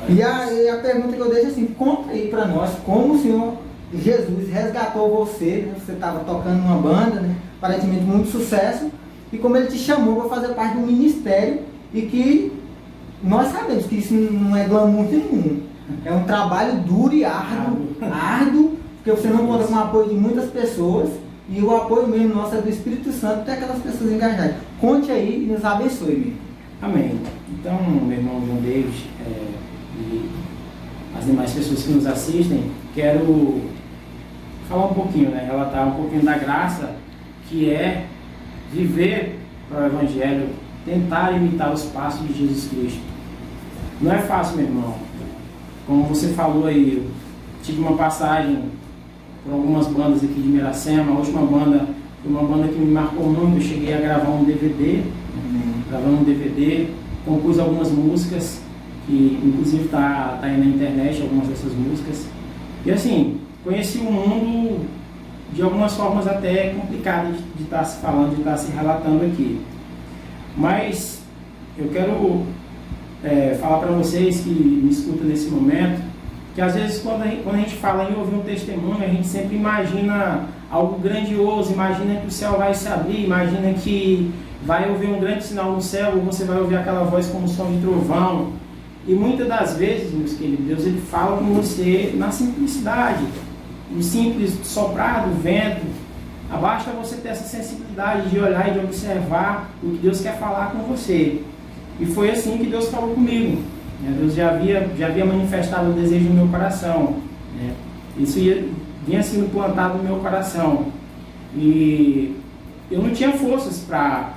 E a pergunta que eu deixo é assim, conta aí para nós como o Senhor Jesus resgatou você, né? Você estava tocando numa banda, né? Aparentemente muito sucesso, e como Ele te chamou para fazer parte do ministério, e que nós sabemos que isso não é glamour nenhum, é um trabalho duro e árduo, porque você não conta com o apoio de muitas pessoas, e o apoio mesmo nosso é do Espírito Santo, tem aquelas pessoas engajadas. Conte aí e nos abençoe, meu. Amém. Então, meu irmão João David, e as demais pessoas que nos assistem, quero falar um pouquinho, né? Relatar um pouquinho da graça que é viver para o Evangelho, tentar imitar os passos de Jesus Cristo. Não é fácil, meu irmão. Como você falou aí, eu tive uma passagem por algumas bandas aqui de Miracema. A última banda foi uma banda que me marcou muito. Eu cheguei a gravar um DVD, compus algumas músicas, que inclusive está aí na internet, algumas dessas músicas. E assim, conheci o mundo de algumas formas até complicadas de estar se falando, de estar se relatando aqui. Mas eu quero falar para vocês que me escutam nesse momento, que às vezes quando a gente fala em ouvir um testemunho, a gente sempre imagina algo grandioso, imagina que o céu vai se abrir, imagina que vai ouvir um grande sinal no céu, ou você vai ouvir aquela voz como som de trovão. E muitas das vezes, meus queridos, Deus ele fala com você na simplicidade, no simples soprar do vento. Basta você ter essa sensibilidade de olhar e de observar o que Deus quer falar com você. E foi assim que Deus falou comigo. Deus já havia manifestado o desejo no meu coração. Isso vinha sendo plantado no meu coração. E eu não tinha forças para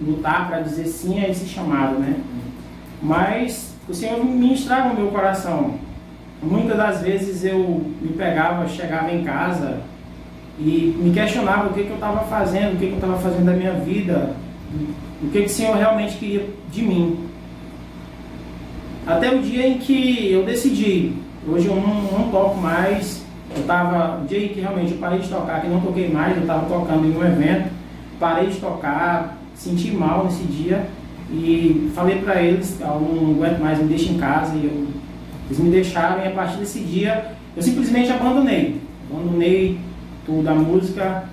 lutar, para dizer sim a esse chamado, né? Mas o Senhor ministrava no meu coração. Muitas das vezes eu me pegava, chegava em casa e me questionava o que eu estava fazendo, o que eu estava fazendo da minha vida, o que o Senhor realmente queria de mim. Até o dia em que eu decidi, hoje eu não toco mais, o dia em que realmente eu parei de tocar, que não toquei mais, eu estava tocando em um evento, parei de tocar, senti mal nesse dia e falei para eles, eu não aguento mais, me deixa em casa, e eles me deixaram, e a partir desse dia eu simplesmente abandonei tudo, a música.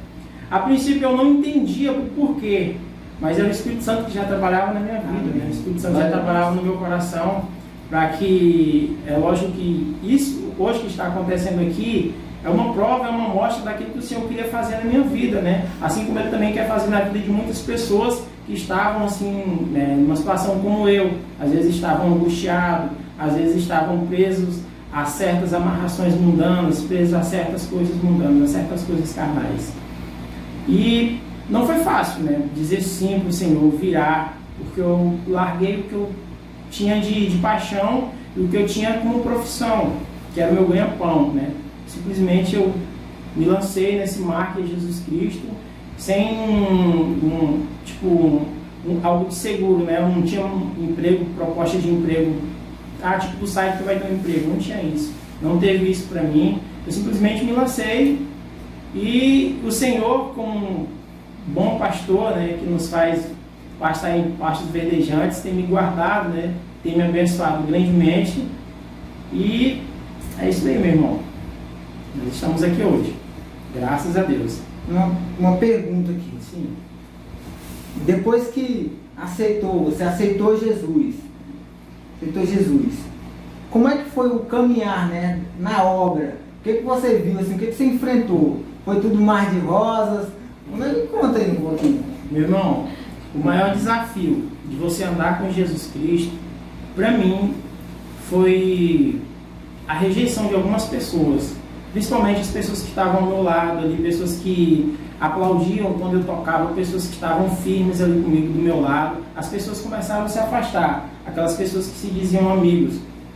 A princípio eu não entendia o porquê, mas era o Espírito Santo que já trabalhava na minha vida, né? O Espírito Santo já trabalhava no meu coração, para que, é lógico que isso hoje que está acontecendo aqui é uma prova, é uma mostra daquilo que o Senhor queria fazer na minha vida, né? Assim como Ele também quer fazer na vida de muitas pessoas que estavam assim, numa situação como eu, às vezes estavam angustiados, às vezes estavam presos a certas amarrações mundanas, presos a certas coisas mundanas, a certas coisas carnais. E não foi fácil, né? Dizer sim para o Senhor, virar, porque eu larguei o que eu tinha de paixão e o que eu tinha como profissão, que era o meu ganha-pão, né? Simplesmente eu me lancei nesse mar que é Jesus Cristo, sem algo de seguro, né? Eu não tinha um emprego, proposta de emprego, tipo, tu sai que tu vai ter um emprego, não tinha isso, não teve isso para mim. Eu simplesmente me lancei, e o Senhor, como bom pastor, né, que nos faz pastar em pastos verdejantes, tem me guardado, né, tem me abençoado grandemente, e é isso aí, meu irmão. Nós estamos aqui hoje, graças a Deus. Uma pergunta aqui. Sim. Depois que você aceitou Jesus, como é que foi o caminhar, né, na obra? O que você viu, assim, o que você enfrentou? Foi tudo mar de rosas? Como é que conta aí um pouquinho? Meu irmão, o maior desafio de você andar com Jesus Cristo, para mim, foi a rejeição de algumas pessoas, principalmente as pessoas que estavam ao meu lado ali, pessoas que aplaudiam quando eu tocava, pessoas que estavam firmes ali comigo do meu lado. As pessoas começaram a se afastar, aquelas pessoas que se diziam amigos,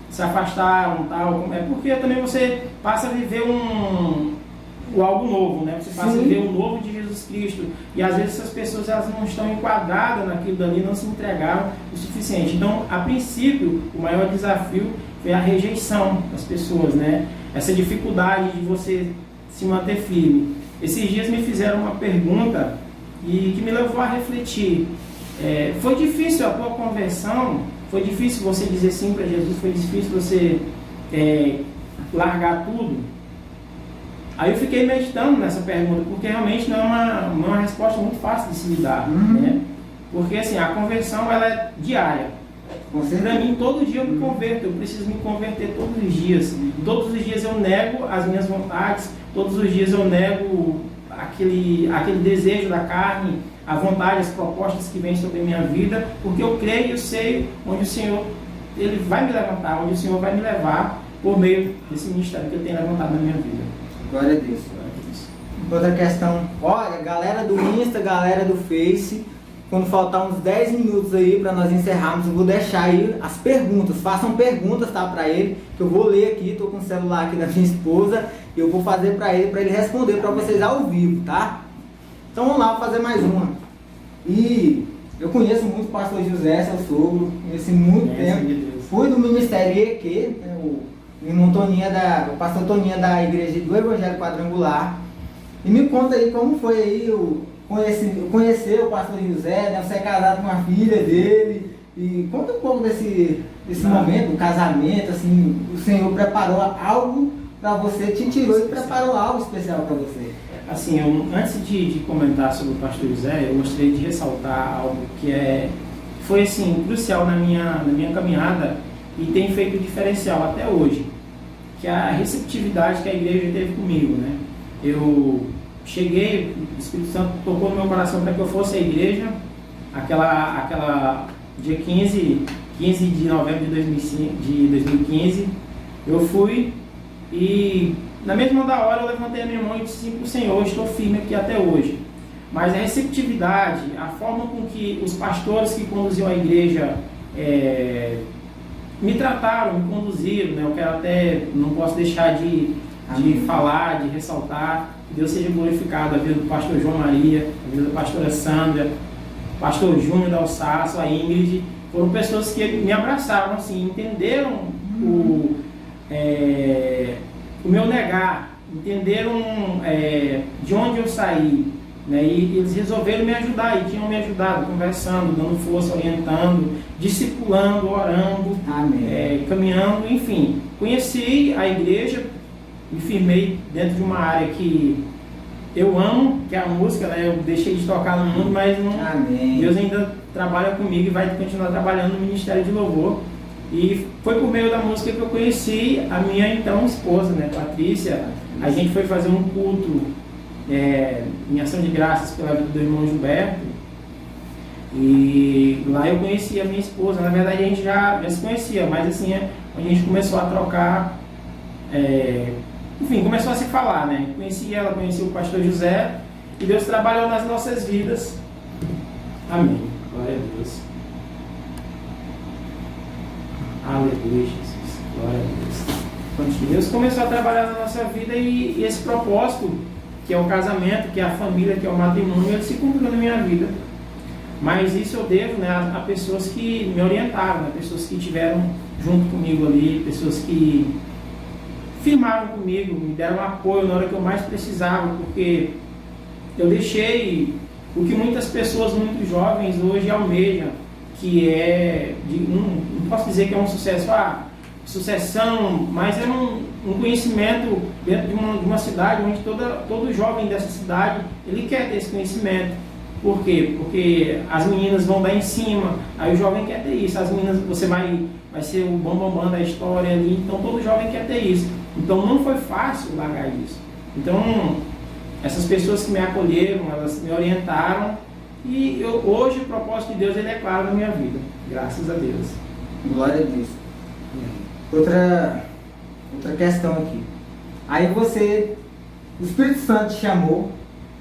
se afastaram, tal. É porque também você passa a viver algo novo, né? Você passa a viver o novo de Jesus Cristo, e às vezes essas pessoas elas não estão enquadradas naquilo dali, não se entregaram o suficiente. Então, a princípio, o maior desafio foi a rejeição das pessoas, né? Essa dificuldade de você se manter firme. Esses dias me fizeram uma pergunta e que me levou a refletir. Foi difícil a tua conversão? Foi difícil você dizer sim para Jesus? Foi difícil você largar tudo? Aí eu fiquei meditando nessa pergunta, porque realmente não é uma resposta muito fácil de se lidar, né? Porque assim, a conversão ela é diária. Para mim, todo dia eu me converto, eu preciso me converter todos os dias. Todos os dias eu nego as minhas vontades, todos os dias eu nego aquele desejo da carne, a vontade, as propostas que vêm sobre a minha vida, porque eu creio e eu sei onde o Senhor ele vai me levantar, onde o Senhor vai me levar por meio desse ministério que Ele tem levantado na minha vida. Glória a Deus. Outra questão, olha, galera do Insta, galera do Face, quando faltar uns 10 minutos aí para nós encerrarmos, eu vou deixar aí as perguntas. Façam perguntas, tá, para ele, que eu vou ler aqui. Tô com o celular aqui da minha esposa e eu vou fazer para ele responder para vocês ao vivo, tá? Então vamos lá, vou fazer mais uma. E eu conheço muito o pastor José, seu sogro, conheci muito tempo. Fui do Ministério EQ, né, o pastor Toninha da igreja do Evangelho Quadrangular. E me conta aí como foi aí conhecer o pastor José, né? Você é casado com a filha dele. E conta um pouco desse momento, do casamento, assim, o Senhor preparou algo para você, te tirou e preparou algo especial para você. Assim, antes de comentar sobre o pastor José, eu gostaria de ressaltar algo que foi assim, crucial na minha caminhada e tem feito diferencial até hoje, que é a receptividade que a igreja teve comigo, né? Eu cheguei, o Espírito Santo tocou no meu coração para que eu fosse à igreja, aquela dia 15 de novembro de 2015, eu fui e na mesma hora eu levantei a minha mão e disse sim para o Senhor, estou firme aqui até hoje. Mas a receptividade, a forma com que os pastores que conduziam a igreja me trataram, me conduziram, né? Eu quero até, não posso deixar de falar, de ressaltar, que Deus seja glorificado, a vida do pastor João Maria, a vida da pastora Sandra, o pastor Júnior da Alsácio, a Ingrid, foram pessoas que me abraçaram, assim, entenderam o meu negar, entenderam de onde eu saí, né? E eles resolveram me ajudar e tinham me ajudado, conversando, dando força, orientando, discipulando, orando, caminhando, enfim. Conheci a igreja, me firmei dentro de uma área que eu amo, que é a música, né? Eu deixei de tocar no mundo, mas Deus ainda trabalha comigo e vai continuar trabalhando no Ministério de Louvor. E foi por meio da música que eu conheci a minha então esposa, né, Patrícia. A gente foi fazer um culto em ação de graças pela vida do irmão Gilberto. E lá eu conheci a minha esposa. Na verdade a gente já se conhecia, mas assim, a gente começou a trocar, enfim, começou a se falar, né? Conheci ela, conheci o pastor José e Deus trabalhou nas nossas vidas. Amém. Glória a Deus. Aleluia, Jesus. Glória a Deus. Deus começou a trabalhar na nossa vida e esse propósito, que é o casamento, que é a família, que é o matrimônio, ele se cumpriu na minha vida. Mas isso eu devo, né, a pessoas que me orientaram, né, pessoas que estiveram junto comigo ali, pessoas que firmaram comigo, me deram apoio na hora que eu mais precisava, porque eu deixei o que muitas pessoas muito jovens hoje almejam, que não posso dizer que é um sucesso, sucessão, mas é um conhecimento dentro de uma cidade onde todo jovem dessa cidade, ele quer ter esse conhecimento. Por quê? Porque as meninas vão dar em cima, aí o jovem quer ter isso, as meninas, você vai ser o bambambam da história ali, então todo jovem quer ter isso. Então não foi fácil largar isso. Então, essas pessoas que me acolheram, elas me orientaram, e hoje o propósito de Deus ele é claro na minha vida, graças a Deus. Glória a Deus. Outra questão aqui. Aí o Espírito Santo te chamou,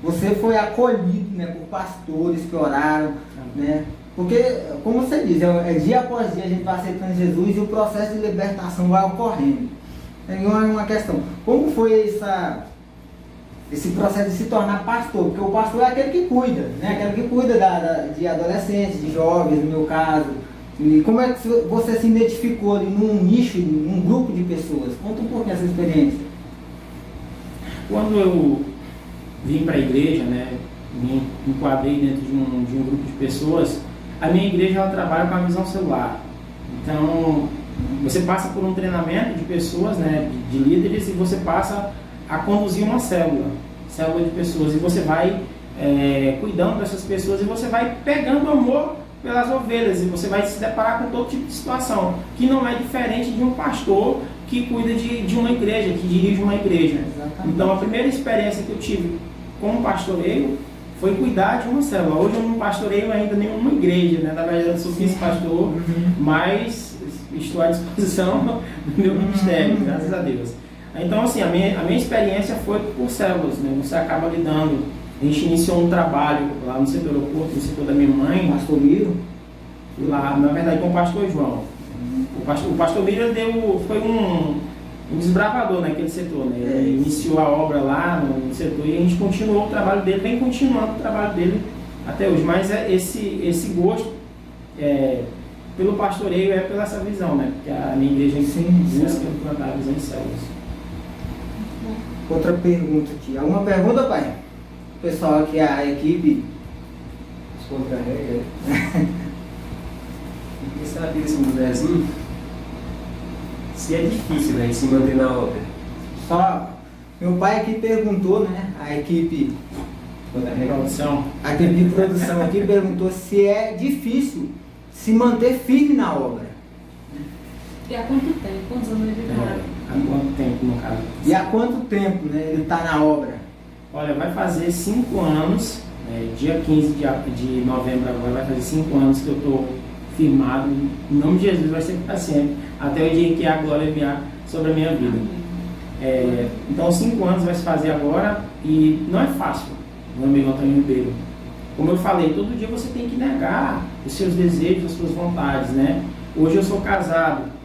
você foi acolhido, né, por pastores que oraram, né? Porque, como você diz, dia após dia a gente vai aceitando Jesus e o processo de libertação vai ocorrendo. Então é uma questão, como foi esse processo de se tornar pastor? Porque o pastor é aquele que cuida, né? Aquele que cuida de adolescentes, de jovens, no meu caso. E como é que você se identificou ali num nicho, num grupo de pessoas? Conta um pouquinho essa experiência. Quando eu vim para a igreja, né, me enquadrei dentro de um grupo de pessoas, a minha igreja ela trabalha com a visão celular. Então, você passa por um treinamento de pessoas, né, de líderes, e você passa a conduzir uma célula de pessoas, e você vai cuidando dessas pessoas, e você vai pegando amor pelas ovelhas, e você vai se deparar com todo tipo de situação, que não é diferente de um pastor que cuida de uma igreja, que dirige uma igreja. Exatamente. Então, a primeira experiência que eu tive como pastoreio foi cuidar de uma célula. Hoje eu não pastoreio ainda nenhuma igreja, né? Na verdade eu sou vice-pastor, mas estou à disposição do meu ministério, graças a Deus. Então, assim, a minha experiência foi por células, né? Você acaba lidando. A gente iniciou um trabalho lá no setor aeroporto, no setor da minha mãe. Pastor Miro? Lá, na verdade, com o pastor João. O pastor Miro foi um desbravador naquele setor, né? Ele iniciou a obra lá no setor e a gente continuou o trabalho dele, vem continuando o trabalho dele até hoje. Mas esse gosto pelo pastoreio é pela essa visão, né? Porque a minha igreja busca implantar a visão em células. Outra pergunta aqui. Alguma pergunta, pai? O pessoal aqui, a equipe. Descontraída. Eu queria saber se mulherzinho, se é difícil, né, se manter na obra. Só, meu pai aqui perguntou, né? A equipe de produção aqui perguntou se é difícil se manter firme na obra. E há quanto tempo? Quantos anos ele está? Há quanto tempo, no caso? E há quanto tempo, né, ele está na obra? Olha, vai fazer 5 anos, dia 15 de novembro agora vai fazer 5 anos que eu estou firmado. Em nome de Jesus vai ser para sempre, até o dia em que a glória vier sobre a minha vida. Então 5 anos vai se fazer agora e não é fácil, meu amigo Antônio Ribeiro. Como eu falei, todo dia você tem que negar os seus desejos, as suas vontades, né? Hoje eu sou casado.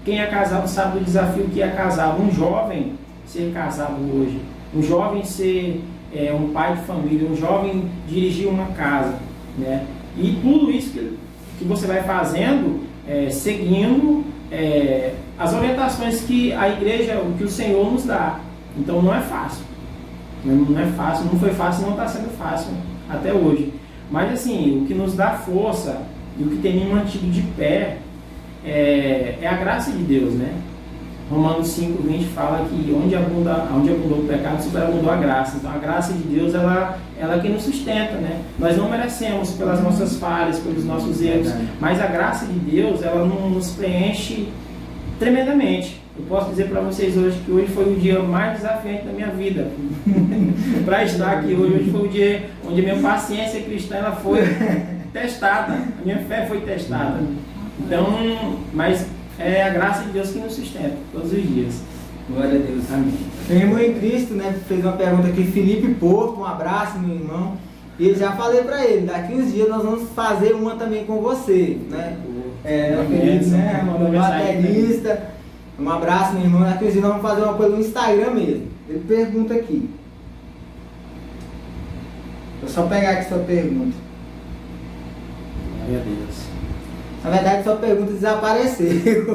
Quem é casado sabe do desafio que é casado. Um jovem ser casado hoje, um jovem ser um pai de família, um jovem dirigir uma casa, né? E tudo isso que você vai fazendo, seguindo as orientações que a igreja, que o Senhor nos dá. Então não é fácil. Não é fácil, não foi fácil, não está sendo fácil até hoje. Mas assim, o que nos dá força e o que tem me mantido de pé é a graça de Deus, né? Romanos 5:20 fala que onde abundou o pecado, superabundou a graça. Então a graça de Deus, ela é quem nos sustenta, né? Nós não merecemos pelas nossas falhas, pelos nossos erros, mas a graça de Deus, ela nos preenche tremendamente. Eu posso dizer para vocês hoje que hoje foi o dia mais desafiante da minha vida. Para estar aqui hoje foi o dia onde a minha paciência cristã ela foi testada, a minha fé foi testada. Então, mas é a graça de Deus que nos sustenta todos os dias. Glória a Deus. Amém. Meu irmão em Cristo, né, fez uma pergunta aqui, Felipe Porto, um abraço, meu irmão. E eu já falei para ele, daqui uns dias nós vamos fazer uma também com você, né? O Felipe, né, o baterista. Um abraço, meu irmão. Daqui uns dias nós vamos fazer uma pelo Instagram mesmo. Ele pergunta aqui. Vou só pegar aqui sua pergunta. Glória a Deus. Na verdade, sua pergunta desapareceu.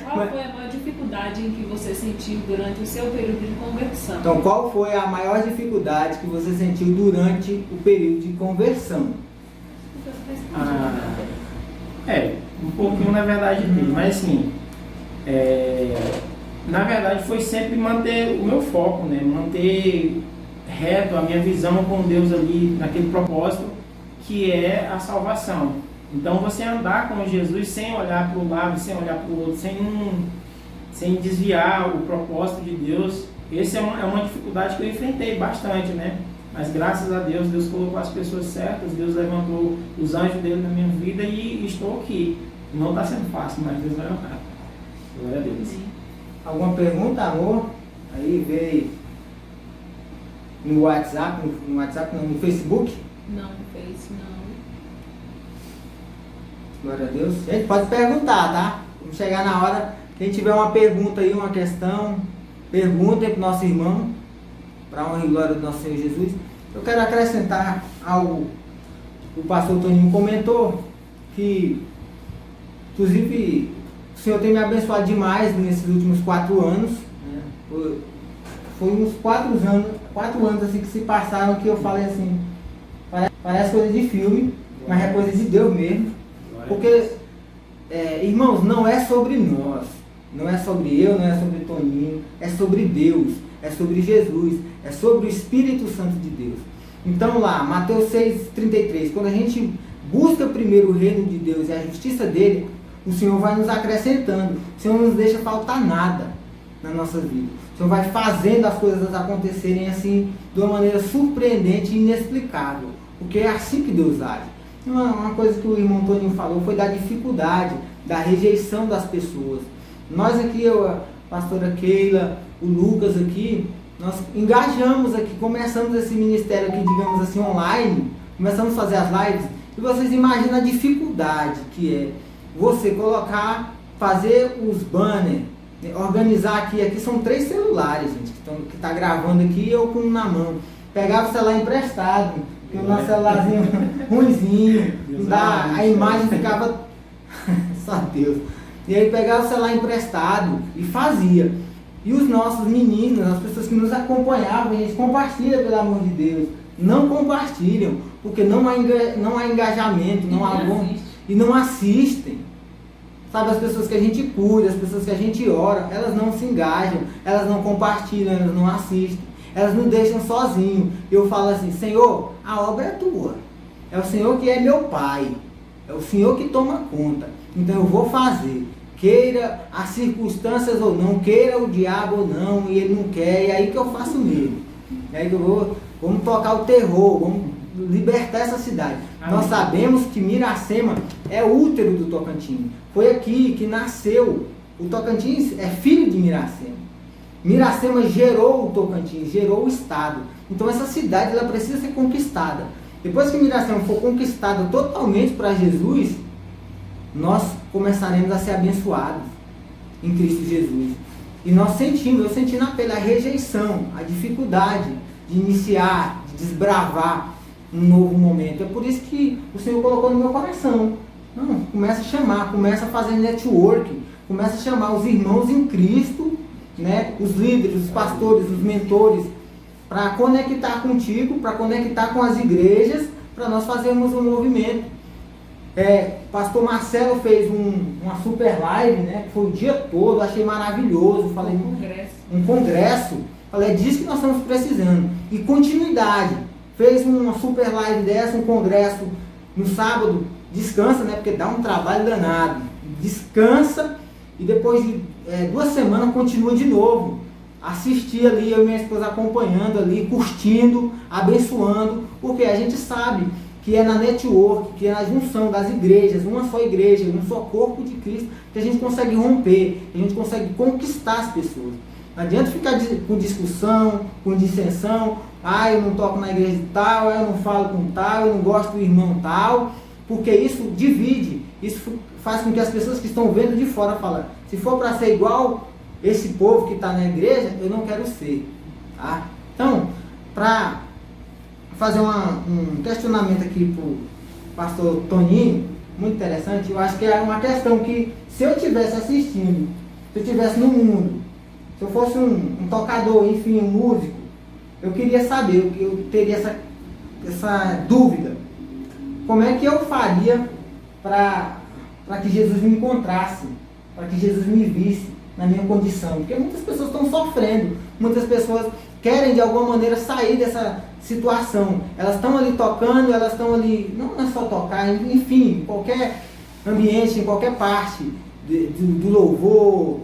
Qual foi a maior dificuldade em que você sentiu durante o seu período de conversão? Então, qual foi a maior dificuldade que você sentiu durante o período de conversão? Um pouquinho na verdade dele, mas assim, na verdade foi sempre manter o meu foco, né? Manter reto a minha visão com Deus ali, naquele propósito que é a salvação. Então você andar com Jesus sem olhar para o lado, sem olhar para o outro, sem desviar o propósito de Deus, essa é uma dificuldade que eu enfrentei bastante, né? Mas graças a Deus, Deus colocou as pessoas certas, Deus levantou os anjos dele na minha vida e estou aqui. Não está sendo fácil, mas Deus vai honrar. Glória a Deus. Alguma pergunta, amor? Aí veio no WhatsApp, no Facebook? Não fez, não. Glória a Deus. Gente, pode perguntar, tá? Vamos chegar na hora. Quem tiver uma pergunta aí, uma questão, perguntem para o nosso irmão, para a honra e glória do nosso Senhor Jesus. Eu quero acrescentar algo. O pastor Toninho comentou que, inclusive, o Senhor tem me abençoado demais nesses últimos 4 anos. Né? Foi uns 4 anos assim, que se passaram que eu falei assim, parece coisa de filme, mas é coisa de Deus mesmo. Porque irmãos, não é sobre nós, não é sobre eu, não é sobre Toninho, é sobre Deus, é sobre Jesus, é sobre o Espírito Santo de Deus. Então lá, Mateus 6,33, quando a gente busca primeiro o reino de Deus e a justiça dele, o Senhor vai nos acrescentando, o Senhor não nos deixa faltar nada na nossa vida. O Senhor vai fazendo as coisas acontecerem assim, de uma maneira surpreendente e inexplicável, porque é assim que Deus age. Uma coisa que o irmão Toninho falou foi da dificuldade, da rejeição das pessoas. Nós aqui, a pastora Keila, o Lucas aqui, nós engajamos aqui, começamos esse ministério aqui, digamos assim, online, começamos a fazer as lives, e vocês imaginam a dificuldade que é você colocar, fazer os banners, organizar aqui são 3 celulares, gente, que tá gravando aqui, eu com um na mão. Pegava o celular emprestado, porque o nosso celularzinho ruimzinho, a imagem ficava, só Deus. E aí pegava o celular emprestado e fazia. E os nossos meninos, as pessoas que nos acompanhavam, a gente compartilha, pelo amor de Deus. Não compartilham, porque não há engajamento, não há bom, e não assistem. Sabe, as pessoas que a gente cuida, as pessoas que a gente ora, elas não se engajam, elas não compartilham, elas não assistem, elas nos deixam sozinhos. Eu falo assim, Senhor, a obra é tua. É o Senhor que é meu Pai. É o Senhor que toma conta. Então eu vou fazer. Queira as circunstâncias ou não, queira o diabo ou não, e ele não quer, e é aí que eu faço mesmo. É aí que vamos tocar o terror, vamos libertar essa cidade. Amém. Nós sabemos que Miracema é o útero do Tocantins. Foi aqui que nasceu. O Tocantins é filho de Miracema. Miracema gerou o Tocantins, gerou o estado. Então essa cidade ela precisa ser conquistada. Depois que Miracema for conquistada totalmente para Jesus, nós começaremos a ser abençoados em Cristo Jesus. E nós eu senti na pele a rejeição, a dificuldade de iniciar, de desbravar um novo momento. É por isso que o Senhor colocou no meu coração. Não, começa a chamar, começa a fazer network, começa a chamar os irmãos em Cristo, né, os líderes, os pastores, os mentores, para conectar contigo, para conectar com as igrejas, para nós fazermos um movimento. Pastor Marcelo fez uma super live, né, foi o dia todo, achei maravilhoso. Falei, um congresso. Falei, é disso que nós estamos precisando. E continuidade. Fez uma super live dessa, um congresso no sábado, descansa, né, porque dá um trabalho danado. Descansa e depois de 2 semanas continua de novo. Assisti ali, eu e minha esposa acompanhando ali, curtindo, abençoando, porque a gente sabe que é na network, que é na junção das igrejas, uma só igreja, um só corpo de Cristo, que a gente consegue romper, que a gente consegue conquistar as pessoas. Não adianta ficar com discussão, com dissensão, eu não toco na igreja tal, eu não falo com tal, eu não gosto do irmão tal, porque isso divide, isso faz com que as pessoas que estão vendo de fora falem, se for para ser igual esse povo que está na igreja, eu não quero ser. Tá? Então, para fazer um questionamento aqui para o pastor Toninho, muito interessante, eu acho que é uma questão que, se eu estivesse assistindo, se eu estivesse no mundo, se eu fosse um tocador, enfim, um músico, eu queria saber, eu teria essa dúvida, como é que eu faria para que Jesus me encontrasse, para que Jesus me visse na minha condição, porque muitas pessoas estão sofrendo, muitas pessoas querem de alguma maneira sair dessa situação, elas estão ali tocando, elas estão ali, não é só tocar, enfim, em qualquer ambiente, em qualquer parte do louvor,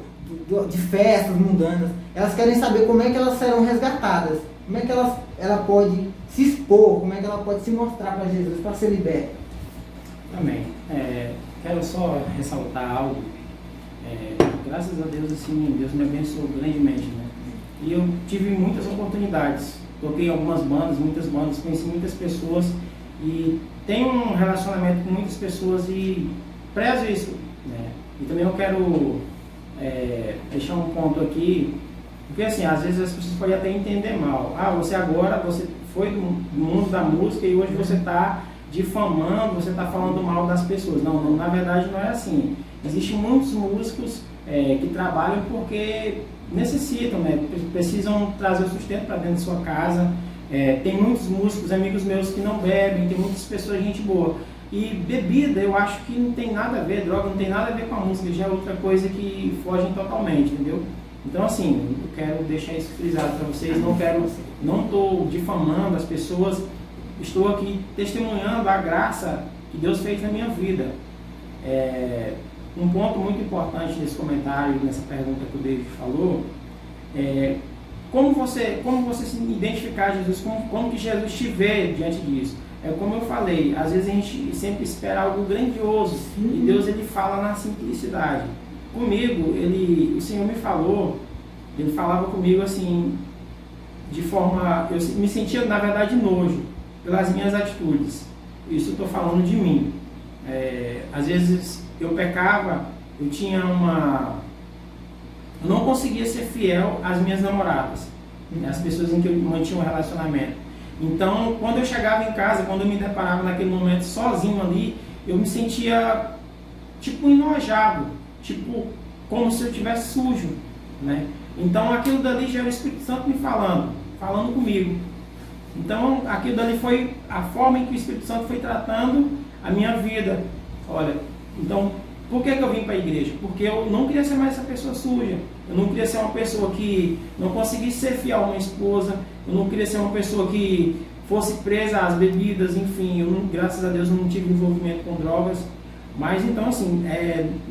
de festas mundanas, elas querem saber como é que elas serão resgatadas, como é que ela pode se expor, como é que ela pode se mostrar para Jesus, para ser liberta. Amém. Quero só ressaltar algo. Graças a Deus, assim, Deus me abençoou grandemente, né? E eu tive muitas oportunidades. Toquei em algumas bandas, muitas bandas, conheci muitas pessoas e tenho um relacionamento com muitas pessoas e prezo isso, né? E também eu quero deixar um ponto aqui, porque assim, às vezes as pessoas podem até entender mal. Você foi do mundo da música e hoje você está difamando, você está falando mal das pessoas. Não, na verdade não é assim. Existem muitos músicos que trabalham porque necessitam, né? Precisam trazer o sustento para dentro de sua casa. Tem muitos músicos, amigos meus, que não bebem, tem muitas pessoas, gente boa. E bebida, eu acho que não tem nada a ver, droga não tem nada a ver com a música, já é outra coisa que foge totalmente, entendeu? Então, assim, eu quero deixar isso frisado para vocês, não estou difamando as pessoas, estou aqui testemunhando a graça que Deus fez na minha vida. Um ponto muito importante nesse comentário, nessa pergunta que o David falou, como você se identificar Jesus, como que Jesus te vê diante disso? É como eu falei, às vezes a gente sempre espera algo grandioso, e Deus ele fala na simplicidade. Comigo, o Senhor me falou, ele falava comigo assim, de forma, eu me sentia na verdade nojo pelas minhas atitudes. Isso eu estou falando de mim. Às vezes eu pecava, eu não conseguia ser fiel às minhas namoradas, às pessoas em que eu mantinha um relacionamento. Então, quando eu chegava em casa, quando eu me deparava naquele momento sozinho ali, eu me sentia tipo enojado, tipo como se eu estivesse sujo, né? Então aquilo dali já era o Espírito Santo me falando comigo. Então aquilo dali foi a forma em que o Espírito Santo foi tratando a minha vida. Olha, então por que eu vim para a igreja? Porque eu não queria ser mais essa pessoa suja. Eu não queria ser uma pessoa que não conseguisse ser fiel a uma esposa. Eu não queria ser uma pessoa que fosse presa às bebidas, enfim. Graças a Deus, eu não tive envolvimento com drogas. Mas então, assim,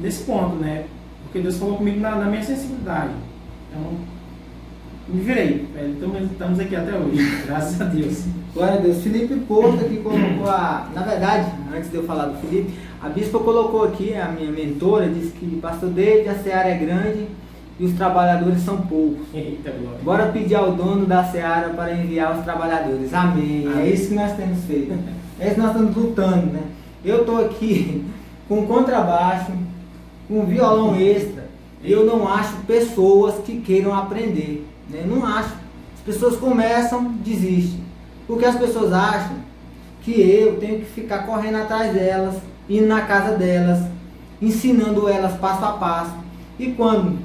nesse ponto, né? Porque Deus falou comigo na minha sensibilidade. Então, me virei. Estamos aqui até hoje, graças a Deus. Glória a Deus. Felipe Porto aqui colocou na verdade, antes de eu falar do Felipe, a bispa colocou aqui, a minha mentora, disse que pastor David, a seara é grande e os trabalhadores são poucos. Eita, glória. Bora pedir ao dono da seara para enviar os trabalhadores. Amém. É isso que nós temos feito. É isso que nós estamos lutando, né? Eu estou aqui com contrabaixo, com violão extra. Eu não acho pessoas que queiram aprender, né? Não acho. As pessoas começam, desistem. Porque as pessoas acham que eu tenho que ficar correndo atrás delas, indo na casa delas, ensinando elas passo a passo. E quando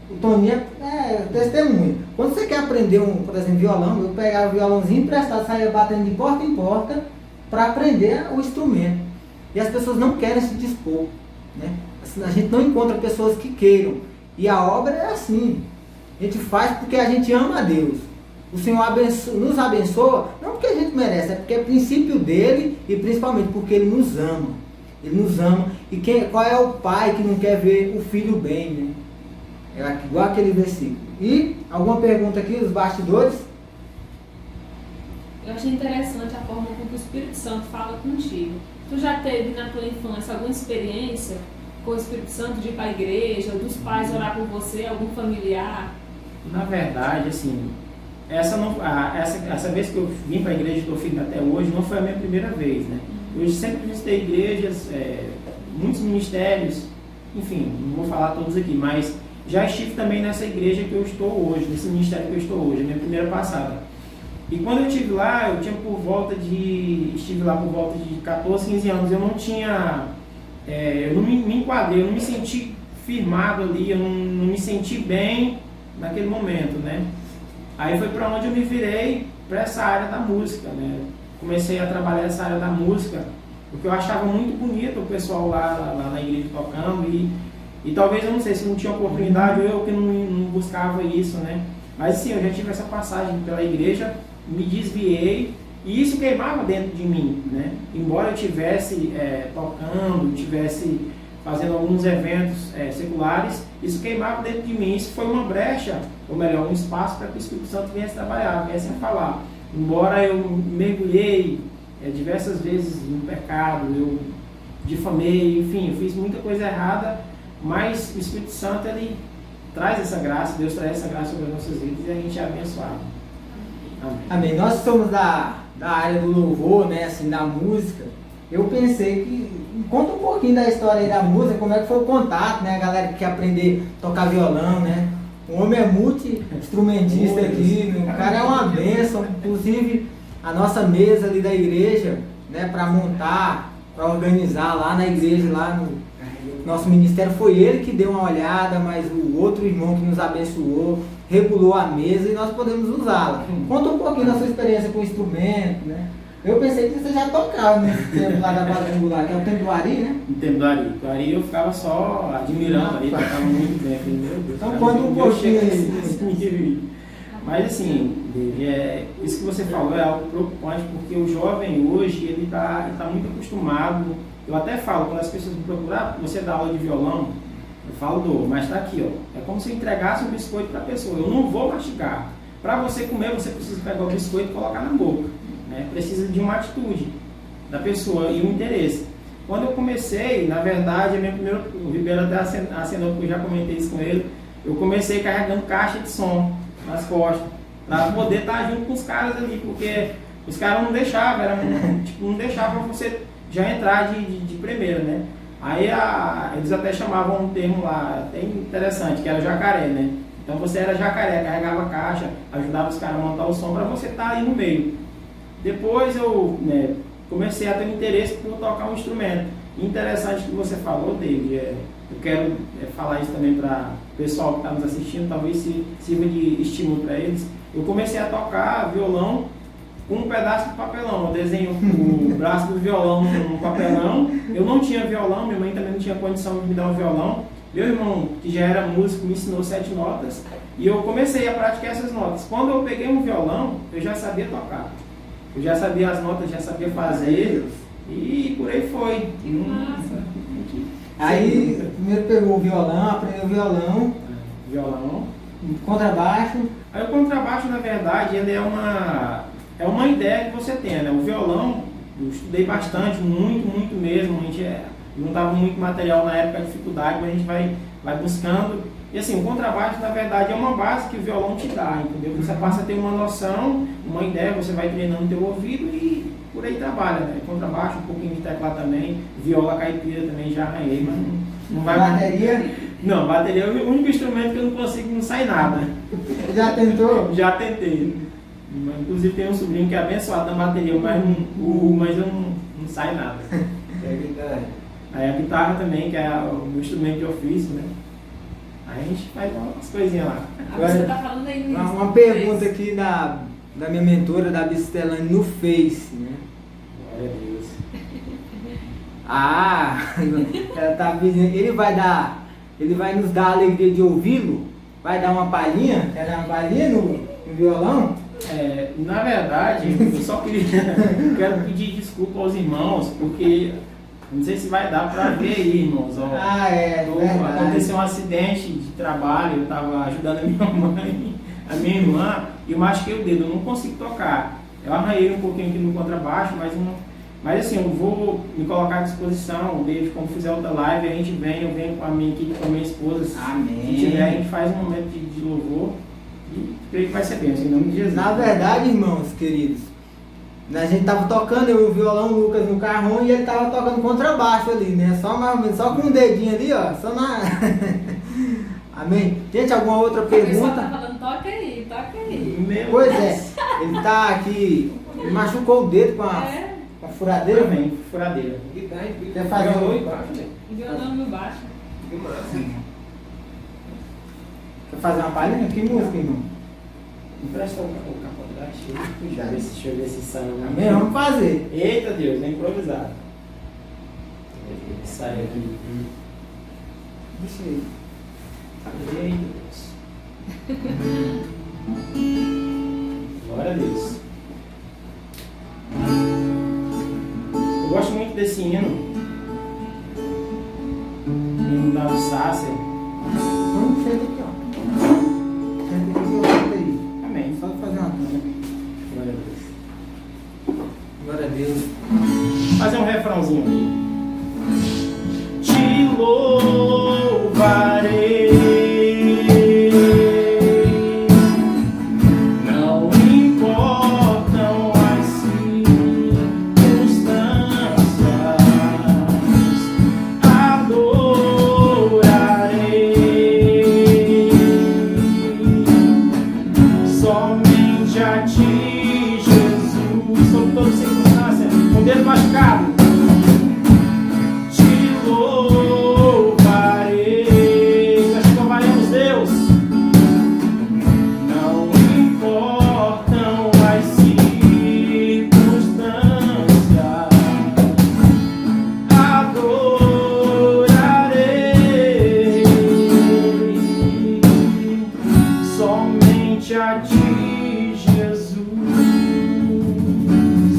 o Toninho é testemunha. Quando você quer aprender, por exemplo, violão, eu pegava o violãozinho emprestado, saía batendo de porta em porta para aprender o instrumento. E as pessoas não querem se dispor, né? A gente não encontra pessoas que queiram. E a obra é assim. A gente faz porque a gente ama a Deus. O Senhor nos abençoa, não porque a gente merece, é porque é princípio dele e principalmente porque ele nos ama. Ele nos ama. E qual é o pai que não quer ver o filho bem, né? É igual aquele versículo. E alguma pergunta aqui dos bastidores? Eu achei interessante a forma como o Espírito Santo fala contigo. Tu já teve na tua infância alguma experiência com o Espírito Santo de ir para a igreja, ou dos pais orar por você, algum familiar? Na verdade, assim, essa vez que eu vim para a igreja e estou firme até hoje, não foi a minha primeira vez, né? Eu sempre visitei igrejas, muitos ministérios, enfim, não vou falar todos aqui, mas já estive também nessa igreja que eu estou hoje, nesse ministério que eu estou hoje, a minha primeira passada. E quando eu estive lá, estive lá por volta de 14, 15 anos, eu não tinha, eu não me enquadrei, eu não me senti firmado ali, eu não me senti bem naquele momento, né? Aí foi para onde eu me virei, para essa área da música, né? Comecei a trabalhar essa área da música, porque eu achava muito bonito o pessoal lá na igreja tocando, e talvez, eu não sei, se não tinha oportunidade, ou eu que não buscava isso, né? Mas sim, eu já tive essa passagem pela igreja, me desviei, e isso queimava dentro de mim, né? Embora eu estivesse tocando, estivesse fazendo alguns eventos seculares, isso queimava dentro de mim. Isso foi uma brecha, ou melhor, um espaço para que o Espírito Santo viesse trabalhar, viesse a falar. Embora eu mergulhei diversas vezes no pecado, eu difamei, enfim, eu fiz muita coisa errada, mas o Espírito Santo, ele traz essa graça, Deus traz essa graça sobre as nossas vidas e a gente é abençoado. Amém. Amém. Nós somos da área do louvor, né, assim, da música. Eu pensei que, conta um pouquinho da história aí da música, como é que foi o contato, né, a galera que quer aprender a tocar violão, né? O homem é multi-instrumentista aqui, o cara é uma bênção. Inclusive, a nossa mesa ali da igreja, né, para montar, para organizar lá na igreja, lá no nosso ministério, foi ele que deu uma olhada, mas o outro irmão que nos abençoou, regulou a mesa e nós podemos usá-la. Conta um pouquinho da sua experiência com o instrumento, né? Eu pensei que você já tocava nesse tempo lá da quadrangular, que é o tempo do Ari, né? No tempo do Ari. O Ari eu ficava só admirando ali, tocava muito bem. Falei, meu Deus, Então, cara, quando um eu chego pouquinho nesse nível. Mas assim, David, isso que você falou é algo preocupante, porque o jovem hoje, ele tá muito acostumado. Eu até falo, quando as pessoas me procuram, você dá aula de violão, eu falo, mas tá aqui, ó. É como se eu entregasse um biscoito para a pessoa. Eu não vou mastigar. Para você comer, você precisa pegar o biscoito e colocar na boca. Né? Precisa de uma atitude da pessoa e um interesse. Quando eu comecei, na verdade, o Ribeiro até acenou, porque eu já comentei isso com ele, eu comecei carregando caixa de som nas costas, para poder estar junto com os caras ali, porque os caras não deixavam, não deixavam você já entrar de primeira, né? Aí eles até chamavam um termo lá, até interessante, que era jacaré, né? Então você era jacaré, carregava caixa, ajudava os caras a montar o som para você estar aí no meio. Depois eu comecei a ter interesse por tocar um instrumento. Interessante que você falou, David, eu quero falar isso também para o pessoal que está nos assistindo, talvez sirva de estímulo para eles. Eu comecei a tocar violão com um pedaço de papelão. Eu desenho o braço do violão num papelão. Eu não tinha violão, minha mãe também não tinha condição de me dar um violão. Meu irmão, que já era músico, me ensinou 7 notas e eu comecei a praticar essas notas. Quando eu peguei um violão, eu já sabia tocar. Eu já sabia as notas, já sabia fazer e por aí foi. Aí, primeiro pegou o violão, aprendeu o violão. Violão. Contrabaixo. Aí o contrabaixo, na verdade, ele é uma ideia que você tem, né? O violão, eu estudei bastante, muito mesmo. A gente não dava muito material na época, dificuldade, mas a gente vai buscando. E assim, o contrabaixo, na verdade, é uma base que o violão te dá, entendeu? Você passa a ter uma noção, uma ideia, você vai treinando o teu ouvido e por aí trabalha, né? Contrabaixo, um pouquinho de teclado também, viola caipira também já arranhei, mas não vai... Bateria? Não, bateria é o único instrumento que eu não consigo, não sai nada. Já tentou? Já tentei. Inclusive tem um sobrinho que é abençoado na bateria, mas eu não sai nada. Aí a guitarra também, que é o meu instrumento de ofício, né? Aí a gente faz umas coisinhas lá. Você tá falando aí no Uma pergunta aqui da minha mentora, da Bistelane, no Face, né? Glória a Deus. Ela tá dizendo, ele vai nos dar a alegria de ouvi-lo? Vai dar uma palhinha? Quer dar uma palhinha no violão? Na verdade, eu só quero pedir desculpa aos irmãos, porque não sei se vai dar para ver aí, irmãos. Aconteceu um acidente de trabalho, eu estava ajudando a minha mãe, a minha irmã, e eu machuquei o dedo, eu não consigo tocar. Eu arranhei um pouquinho aqui no contrabaixo, mas assim, eu vou me colocar à disposição, desde quando fizer outra live, eu venho com a minha equipe, com a minha esposa. Amém. Se tiver, a gente faz um momento de louvor e creio que vai ser bem, assim, em nome de Jesus. Na verdade, irmãos queridos, a gente tava tocando, eu e o violão, o Lucas no carrão, e ele tava tocando contrabaixo ali, né? Só com um dedinho ali, ó, só na... Amém? Gente, alguma outra O pessoal pergunta? tá falando, toca aí. Pois é, ele tá aqui, ele machucou o dedo com a furadeira, Também, furadeira. Quer fazer Violão um... embaixo, né? Violão no baixo. Que massa. Quer fazer uma palhinha? Que música, irmão? Empresta o capote. Deixa eu ver se sai. Amém? Vamos fazer. Eita Deus, é improvisado. Sai aqui. Deixa aí. Eita Deus. Glória a Deus. Eu gosto muito desse hino. Hino da Alsácia. Vamos chegar aqui, ó. Senta aqui que eu volto aí. Amém. Só fazer uma coisa. Glória a Deus. Glória a Deus. Fazer um refrãozinho aqui. Te louvarei. Não importam as circunstâncias, adorarei somente a ti, Jesus. Sob toda circunstância, com o dedo machucado. somente a ti, Jesus.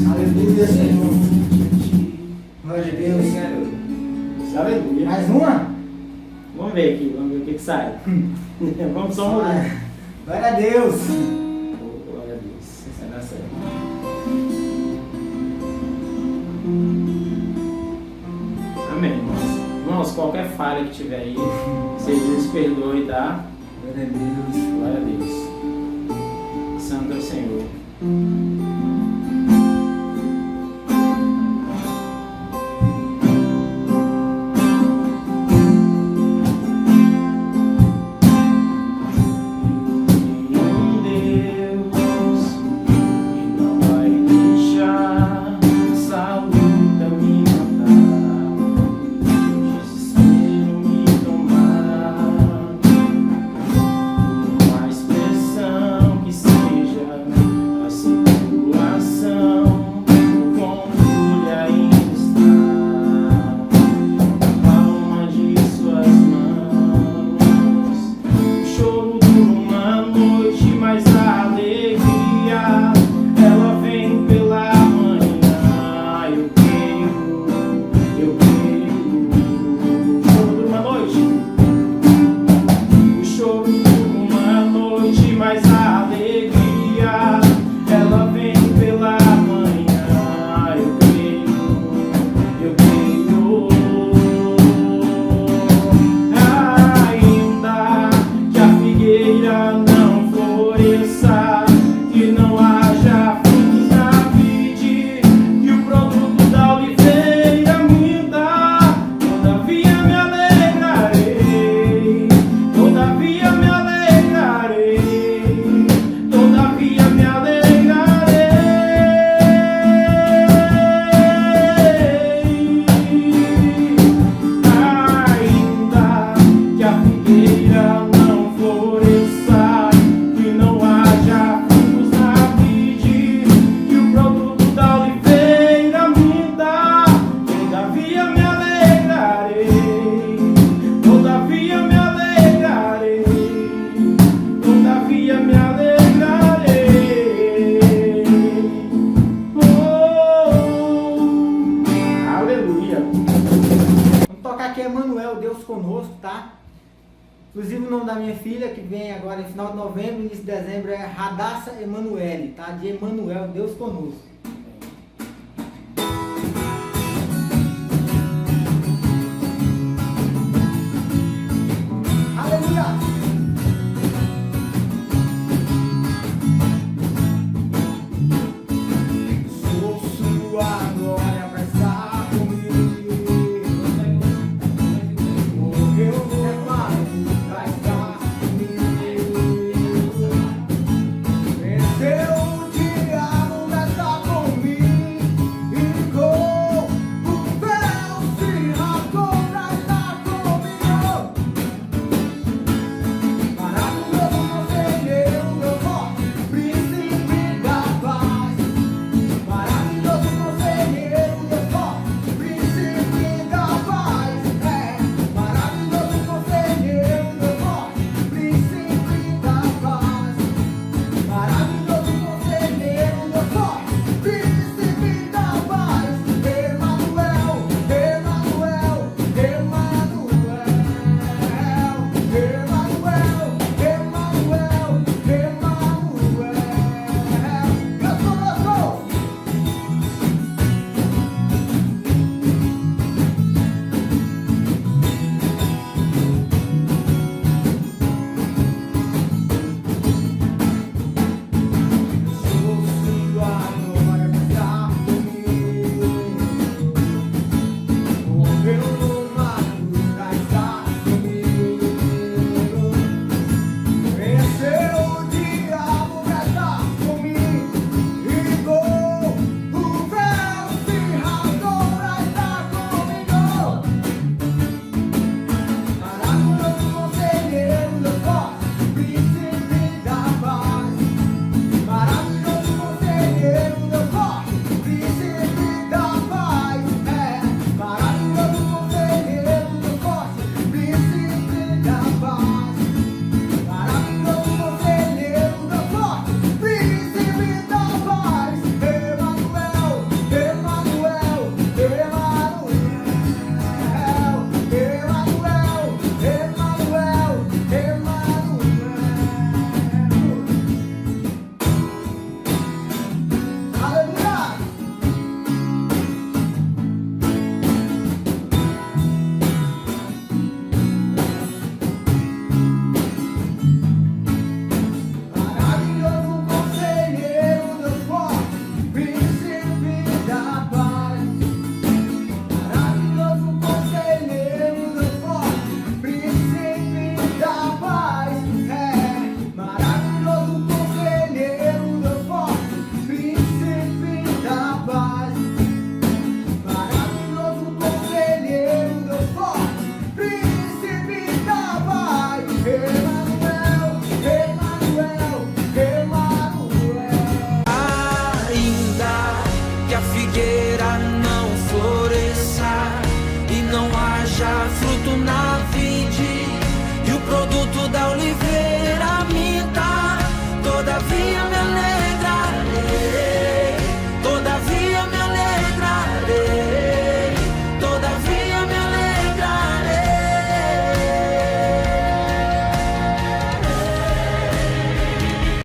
Aleluia, Senhor. Glória a Deus. Aleluia. Mais uma? Vamos ver aqui, vamos ver o que sai. Vamos só uma vez. Glória a Deus. Glória a Deus. Vai dar certo. Amém, irmãos. Irmãos, qualquer falha que tiver aí, seja Deus perdoe, tá? Glória a Deus. Glória a Deus. Santo é o Senhor. Deus conosco, tá? Inclusive o nome da minha filha, que vem agora em final de novembro, início de dezembro, é Radassa Emanuele, tá? De Emanuel, Deus conosco.